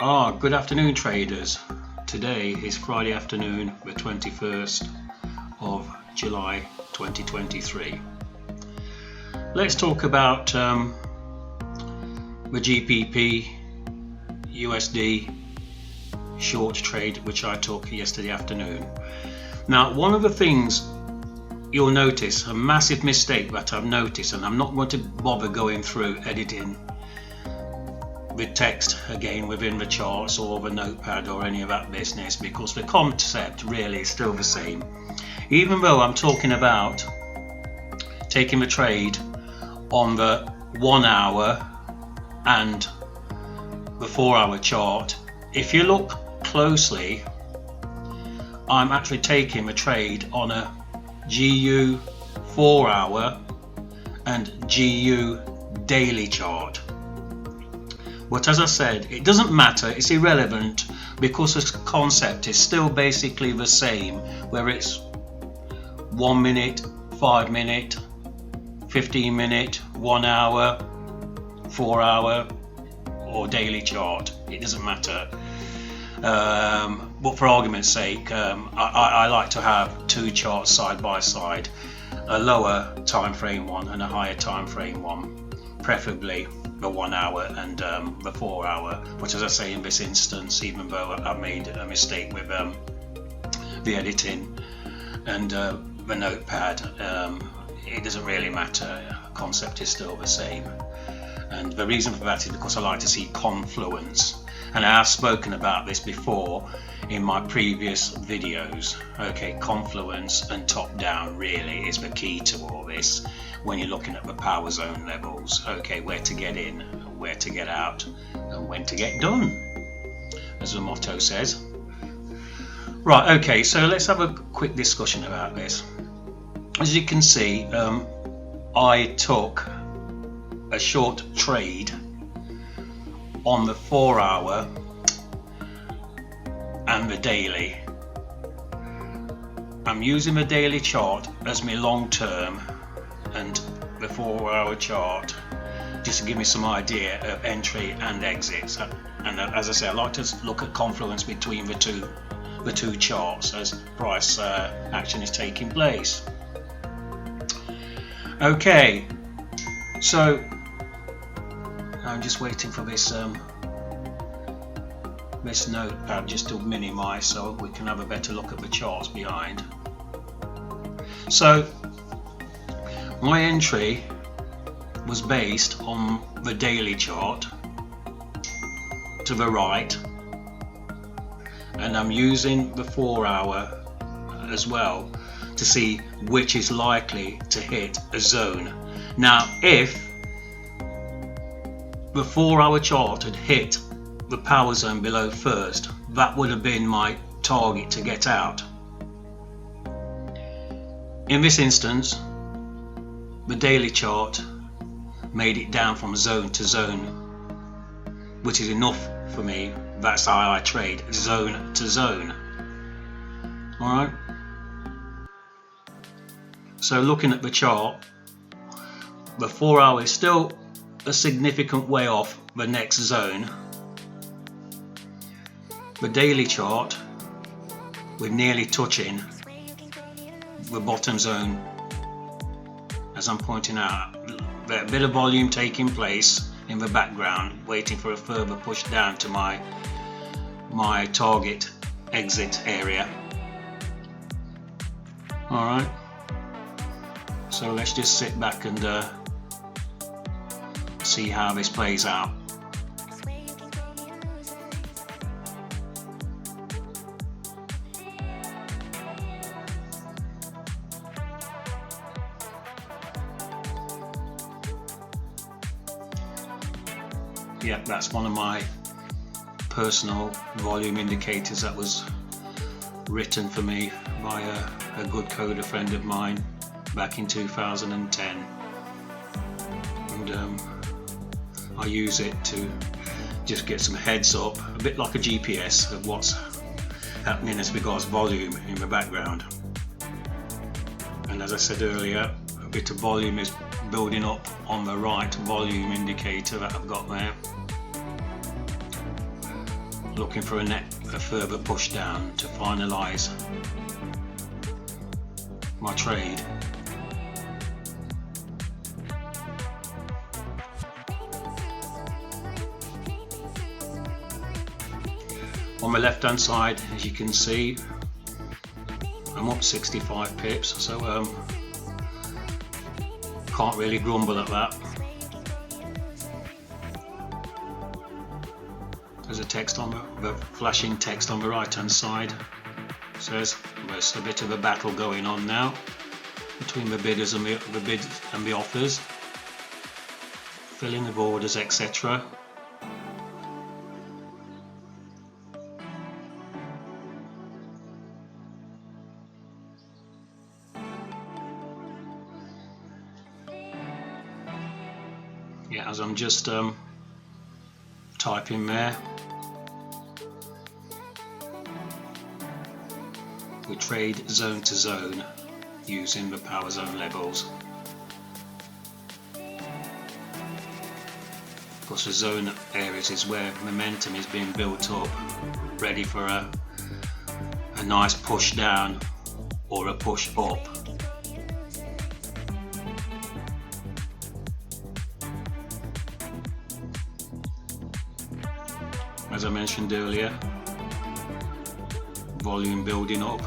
Good afternoon traders. Today is Friday afternoon, the 21st of July 2023. Let's talk about the GBPUSD Short Trade which I took yesterday afternoon. Now, one of the things you'll notice, a massive mistake that I've noticed, and I'm not going to bother going through editing with text again within the charts or the notepad or any of that business, because the concept really is still the same. Even though I'm talking about taking the trade on the 1 hour and the 4 hour chart, if you look closely, I'm actually taking the trade on a GU 4 hour and GU daily chart. But as I said, it doesn't matter, it's irrelevant, because the concept is still basically the same, whether it's 1 minute, 5 minute, 15 minute, 1 hour, 4 hour or daily chart. It doesn't matter. But for argument's sake, I like to have two charts side by side, a lower time frame one and a higher time frame one, preferably the 1 hour and the 4 hour. But as I say, in this instance, even though I made a mistake with the editing and the notepad, it doesn't really matter. The concept is still the same, and the reason for that is because I like to see confluence, and I have spoken about this before in my previous videos. Okay, confluence and top down really is the key to all this when you're looking at the power zone levels. Okay, where to get in, where to get out, and when to get done, as the motto says. Right, okay, so let's have a quick discussion about this. As you can see, I took a short trade on the 4 hour and the daily. I'm using the daily chart as my long term and the 4 hour chart just to give me some idea of entry and exits. And as I say, I like to look at confluence between the two charts as price action is taking place. Okay, so I'm just waiting for this this notepad just to minimize so we can have a better look at the charts behind. So my entry was based on the daily chart to the right, and I'm using the 4 hour as well to see which is likely to hit a zone. Now, if the 4 hour chart had hit the power zone below first, that would have been my target to get out. In this instance, the daily chart made it down from zone to zone, which is enough for me. That's how I trade, zone to zone. Alright, so looking at the chart, the 4 hour is still a significant way off the next zone. The daily chart, we're nearly touching the bottom zone. As I'm pointing out, there's a bit of volume taking place in the background, waiting for a further push down to my target exit area. Alright, so let's just sit back and see how this plays out. Yeah, that's one of my personal volume indicators that was written for me by a good coder friend of mine back in 2010, and I use it to just get some heads up, a bit like a GPS of what's happening as regards volume in the background. And as I said earlier, a bit of volume is building up on the right volume indicator that I've got there. looking for a further push down to finalize my trade. On my left hand side, as you can see, I'm up 65 pips, so can't really grumble at that. There's a text on the flashing text on the right hand side. It says there's a bit of a battle going on now between the bidders and the offers, filling the orders, etc. Yeah, as I'm just typing there, we trade zone to zone using the power zone levels. Of course, the zone areas is where momentum is being built up, ready for a nice push down or a push up. As I mentioned earlier, volume building up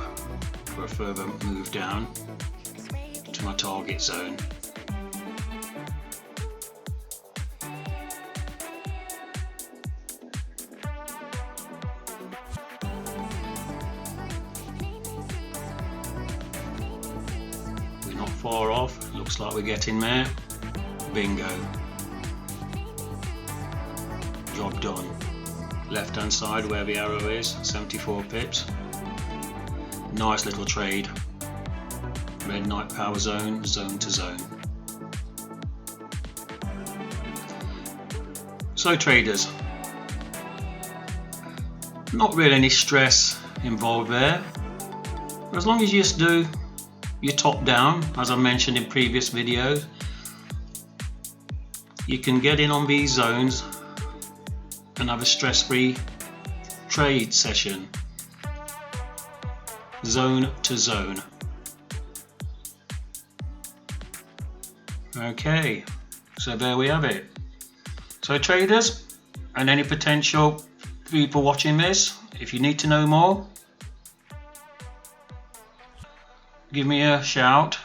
for a further move down to my target zone. We're not far off, looks like we're getting there. Bingo. Job done. Left hand side where the arrow is, 74 pips. Nice little trade. Redknight PowerZone, zone to zone. So traders, not really any stress involved there. As long as you just do your top down, as I mentioned in previous videos, you can get in on these zones and have a stress-free trade session, zone to zone. Okay, so there we have it. So traders and any potential people watching this, if you need to know more, give me a shout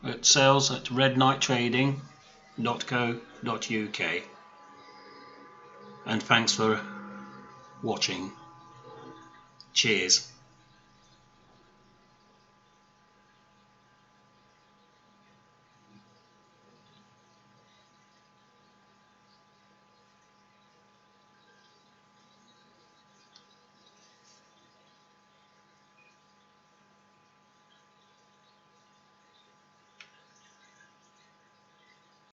at sales@RedKnighttrading.co.uk. And thanks for watching. Cheers.